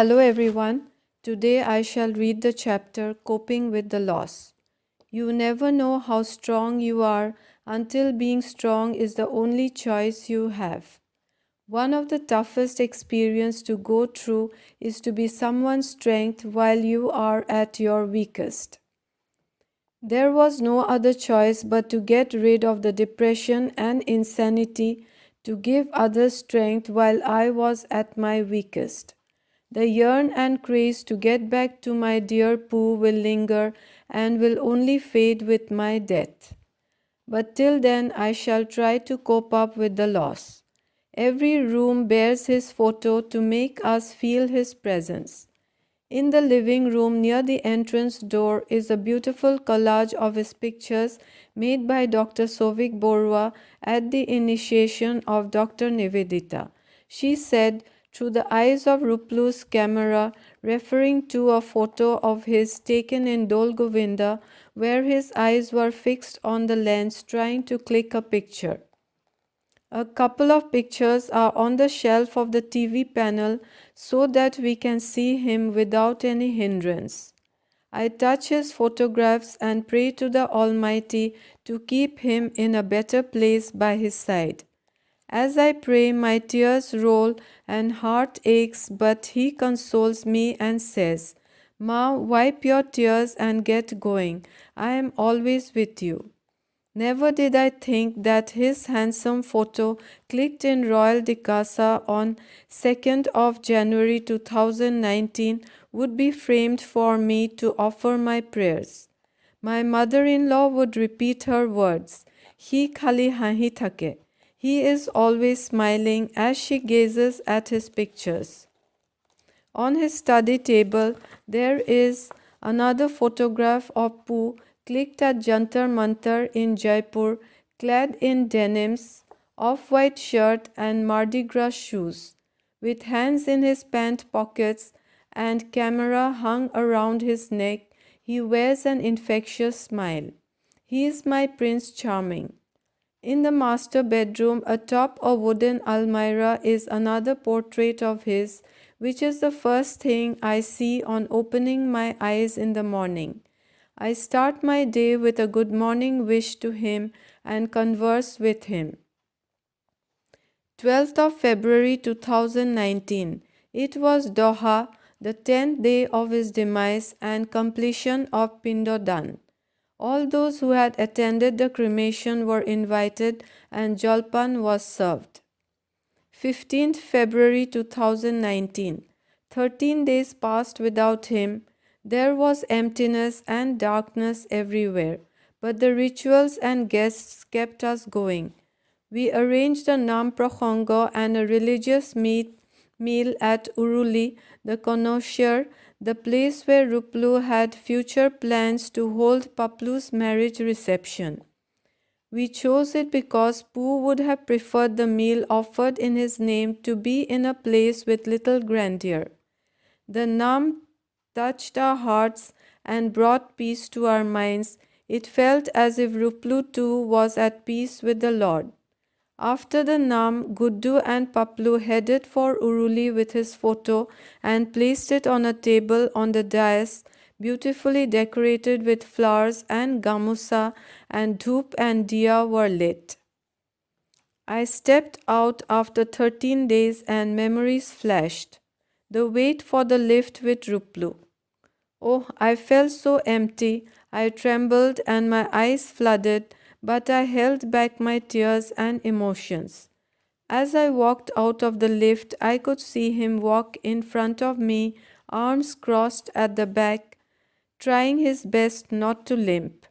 Hello everyone. Today I shall read the chapter Coping with the Loss. You never know how strong you are until being strong is the only choice you have. One of the toughest experiences to go through is to be someone's strength while you are at your weakest. There was no other choice but to get rid of the depression and insanity to give others strength while I was at my weakest. The yearn and craze to get back to my dear Pooh will linger and will only fade with my death. But till then I shall try to cope up with the loss. Every room bears his photo to make us feel his presence. In the living room near the entrance door is a beautiful collage of his pictures made by Dr. Sovik Borua at the initiation of Dr. Nivedita. She said, through the eyes of Ruplu's camera, referring to a photo of his taken in Dol Govinda, where his eyes were fixed on the lens trying to click a picture. A couple of pictures are on the shelf of the TV panel so that we can see him without any hindrance. I touch his photographs and pray to the Almighty to keep him in a better place by his side. As I pray, my tears roll and heart aches, but he consoles me and says, "Ma, wipe your tears and get going. I am always with you." Never did I think that his handsome photo clicked in Royal de Casa on 2nd of January 2019 would be framed for me to offer my prayers. My mother-in-law would repeat her words, "He khali hahi thake." He is always smiling as she gazes at his pictures. On his study table, there is another photograph of Pooh clicked at Jantar Mantar in Jaipur, clad in denims, off-white shirt and Mardi Gras shoes. With hands in his pant pockets and camera hung around his neck, he wears an infectious smile. He is my Prince Charming. In the master bedroom, atop a wooden almirah, is another portrait of his, which is the first thing I see on opening my eyes in the morning. I start my day with a good morning wish to him and converse with him. 12th of February 2019. It was Doha, the 10th day of his demise and completion of Pindodan. All those who had attended the cremation were invited and Jalpan was served. 15th February 2019. 13 days passed without him. There was emptiness and darkness everywhere, but the rituals and guests kept us going. We arranged a Nam Prakhongo and a religious meal at Uruli, the connoisseur, the place where Ruplu had future plans to hold Paplu's marriage reception. We chose it because Pooh would have preferred the meal offered in his name to be in a place with little grandeur. The Nam touched our hearts and brought peace to our minds. It felt as if Ruplu too was at peace with the Lord. After the Nam, Guddu and Paplu headed for Uruli with his photo and placed it on a table on the dais, beautifully decorated with flowers, and gamusa and dhoop and diya were lit. I stepped out after 13 days and memories flashed. The wait for the lift with Ruplu. Oh, I felt so empty. I trembled and my eyes flooded, but I held back my tears and emotions. As I walked out of the lift, I could see him walk in front of me, arms crossed at the back, trying his best not to limp.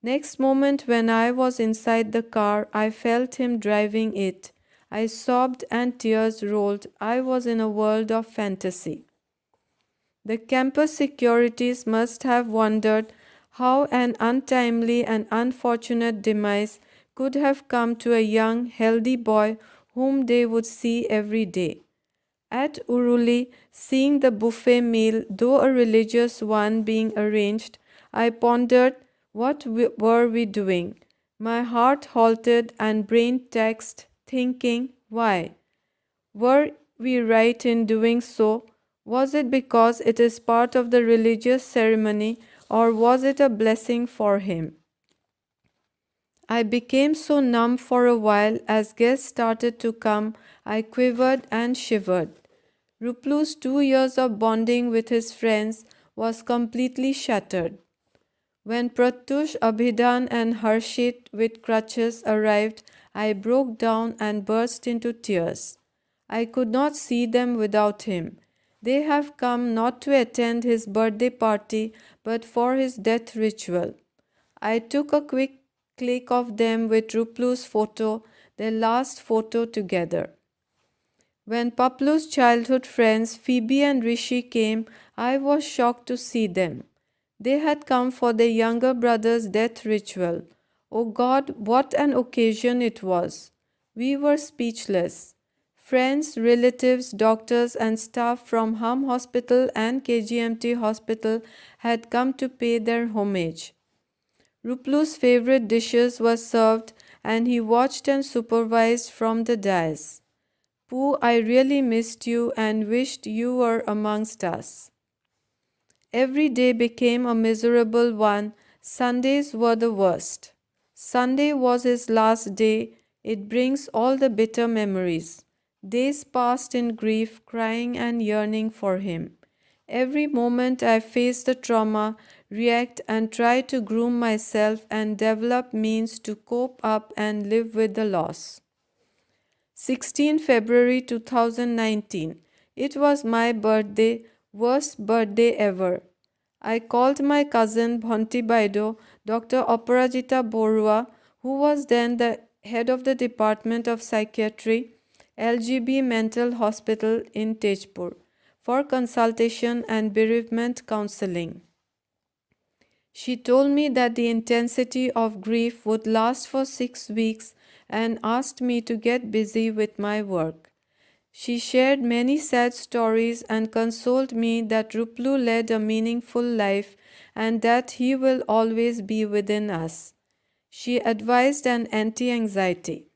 Next moment, when I was inside the car, I felt him driving it. I sobbed and tears rolled. I was in a world of fantasy. The campus securities must have wondered how an untimely and unfortunate demise could have come to a young, healthy boy whom they would see every day. At Uruli, seeing the buffet meal, though a religious one, being arranged, I pondered, what were we doing? My heart halted and brain taxed, thinking, why? Were we right in doing so? Was it because it is part of the religious ceremony, or was it a blessing for him? I became so numb for a while as guests started to come, I quivered and shivered. Ruplu's 2 years of bonding with his friends was completely shattered. When Pratyush, Abhidan, and Harshit with crutches arrived, I broke down and burst into tears. I could not see them without him. They have come not to attend his birthday party but for his death ritual. I took a quick click of them with Ruplu's photo, their last photo together. When Paplu's childhood friends Phoebe and Rishi came, I was shocked to see them. They had come for their younger brother's death ritual. Oh God, what an occasion it was! We were speechless. Friends, relatives, doctors, and staff from Hum Hospital and KGMT Hospital had come to pay their homage. Ruplu's favorite dishes were served, and he watched and supervised from the dais. Pooh, I really missed you and wished you were amongst us. Every day became a miserable one. Sundays were the worst. Sunday was his last day. It brings all the bitter memories. Days passed in grief, crying and yearning for him. Every moment I face the trauma, react, and try to groom myself and develop means to cope up and live with the loss. 16 February 2019. It was my birthday, worst birthday ever. I called my cousin Bhanti Baido, Dr. Aparajita Borua, who was then the head of the Department of Psychiatry, LGB Mental Hospital in Tejpur, for consultation and bereavement counseling. She told me that the intensity of grief would last for 6 weeks and asked me to get busy with my work. She shared many sad stories and consoled me that Ruplu led a meaningful life and that he will always be within us. She advised an anti-anxiety.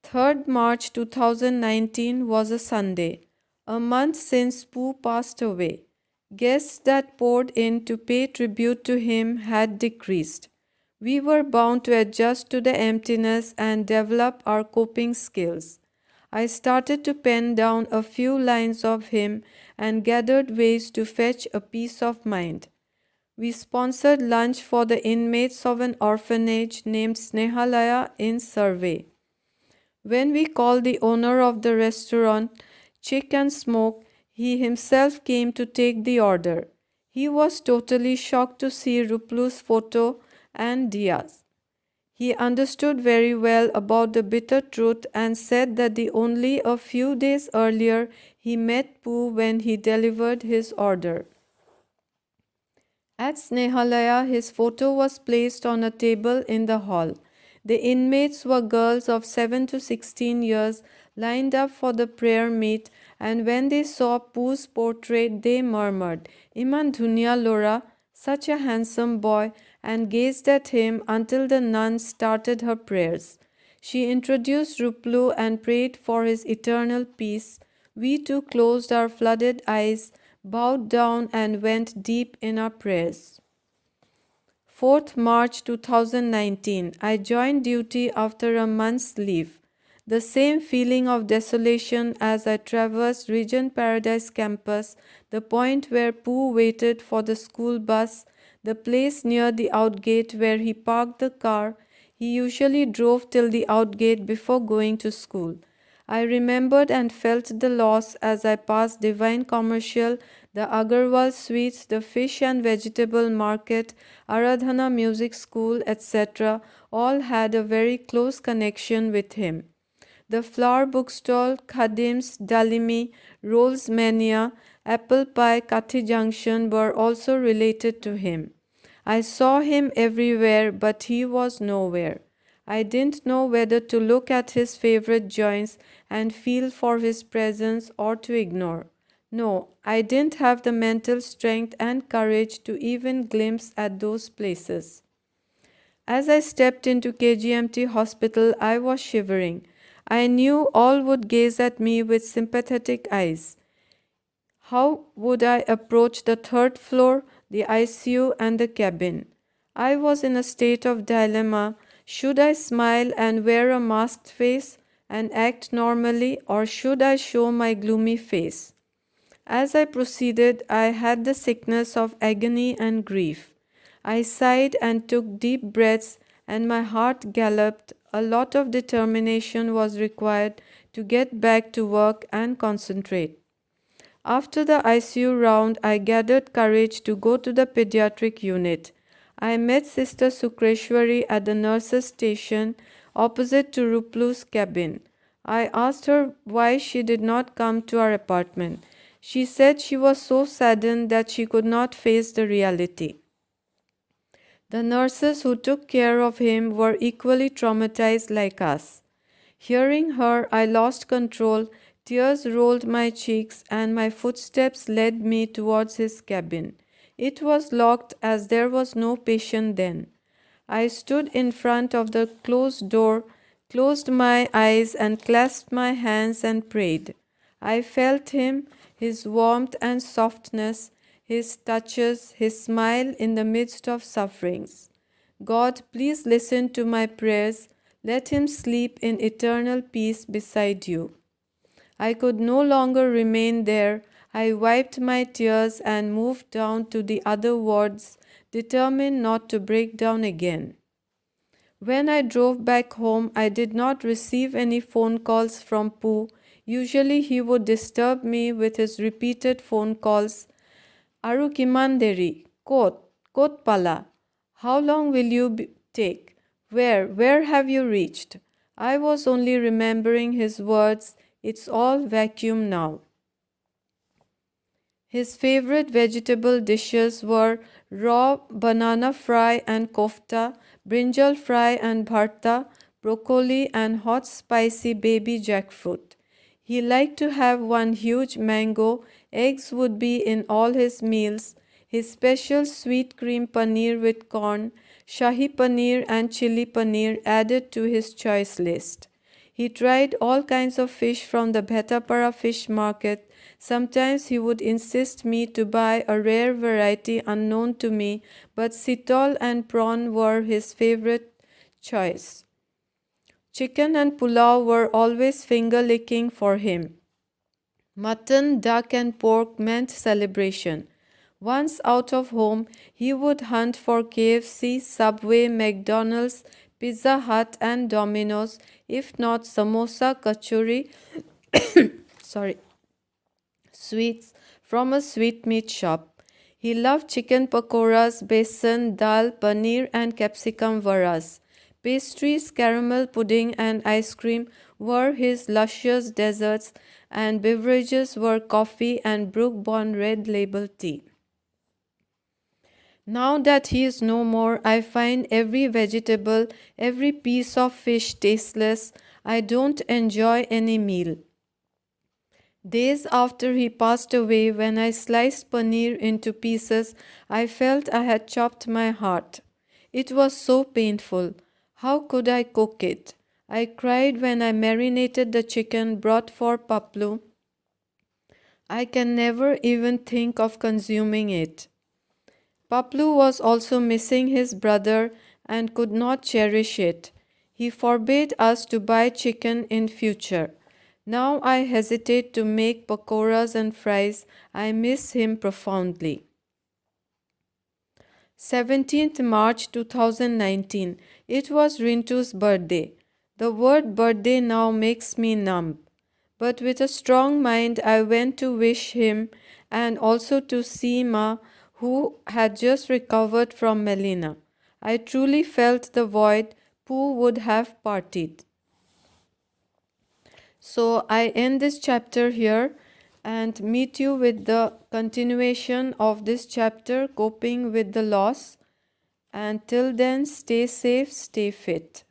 3rd March 2019 was a Sunday, a month since Pooh passed away. Guests that poured in to pay tribute to him had decreased. We were bound to adjust to the emptiness and develop our coping skills. I started to pen down a few lines of him and gathered ways to fetch a peace of mind. We sponsored lunch for the inmates of an orphanage named Snehalaya in Survey. When we called the owner of the restaurant, Chick and Smoke, he himself came to take the order. He was totally shocked to see Ruplu's photo and Dia's. He understood very well about the bitter truth and said that only a few days earlier he met Pooh when he delivered his order. At Snehalaya, his photo was placed on a table in the hall. The inmates were girls of 7 to 16 years lined up for the prayer meet, and when they saw Pooh's portrait, they murmured, "Iman Dhunya Lora, such a handsome boy," and gazed at him until the nun started her prayers. She introduced Ruplu and prayed for his eternal peace. We too closed our flooded eyes, bowed down, and went deep in our prayers. 4th March 2019. I joined duty after a month's leave. The same feeling of desolation as I traversed Regent Paradise campus, the point where Pooh waited for the school bus, the place near the outgate where he parked the car. He usually drove till the outgate before going to school. I remembered and felt the loss as I passed Divine Commercial, the Agarwal Sweets, the Fish and Vegetable Market, Aradhana Music School, etc. All had a very close connection with him. The flower bookstall, Khadim's, Dalimi, Rolls Mania, Apple Pie, Kathi Junction were also related to him. I saw him everywhere, but he was nowhere. I didn't know whether to look at his favorite joints and feel for his presence or to ignore. No, I didn't have the mental strength and courage to even glimpse at those places. As I stepped into KGMT hospital, I was shivering. I knew all would gaze at me with sympathetic eyes. How would I approach the third floor, the ICU, and the cabin? I was in a state of dilemma. Should I smile and wear a masked face and act normally, or should I show my gloomy face? As I proceeded, I had the sickness of agony and grief. I sighed and took deep breaths, and my heart galloped. A lot of determination was required to get back to work and concentrate. After the ICU round, I gathered courage to go to the pediatric unit. I met Sister Sukreshwari at the nurses' station opposite to Ruplu's cabin. I asked her why she did not come to our apartment. She said she was so saddened that she could not face the reality. The nurses who took care of him were equally traumatized like us. Hearing her, I lost control, tears rolled my cheeks, and my footsteps led me towards his cabin. It was locked as there was no patient then. I stood in front of the closed door, closed my eyes, and clasped my hands and prayed. I felt him, his warmth and softness, his touches, his smile in the midst of sufferings. God, please listen to my prayers. Let him sleep in eternal peace beside you. I could no longer remain there. I wiped my tears and moved down to the other wards, determined not to break down again. When I drove back home, I did not receive any phone calls from Pooh. Usually he would disturb me with his repeated phone calls. Aru Kimanderi, Kot Pala. How long will you take? Where have you reached? I was only remembering his words. It's all vacuum now. His favorite vegetable dishes were raw banana fry and kofta, brinjal fry and bharta, broccoli and hot spicy baby jackfruit. He liked to have one huge mango. Eggs would be in all his meals. His special sweet cream paneer with corn, shahi paneer and chili paneer added to his choice list. He tried all kinds of fish from the Bhetapara fish market. Sometimes he would insist me to buy a rare variety unknown to me, but sitol and prawn were his favorite choice. Chicken and pulao were always finger-licking for him. Mutton, duck and pork meant celebration. Once out of home, he would hunt for KFC, Subway, McDonald's, Pizza Hut and Domino's, if not samosa, kachori, sweets from a sweetmeat shop. He loved chicken pakoras, besan, dal, paneer and capsicum varas. Pastries, caramel pudding and ice cream were his luscious desserts, and beverages were coffee and Brook Bond Red Label tea. Now that he is no more, I find every vegetable, every piece of fish tasteless. I don't enjoy any meal. Days after he passed away, when I sliced paneer into pieces, I felt I had chopped my heart. It was so painful. How could I cook it? I cried when I marinated the chicken brought for Paplu. I can never even think of consuming it. Paplu was also missing his brother and could not cherish it. He forbade us to buy chicken in future. Now I hesitate to make pakoras and fries. I miss him profoundly. 17th March 2019. It was Rintu's birthday. The word birthday now makes me numb. But with a strong mind I went to wish him and also to see Ma, who had just recovered from Melina. I truly felt the void. Pooh would have partied. So I end this chapter here and meet you with the continuation of this chapter, coping with the loss. And till then, stay safe, stay fit.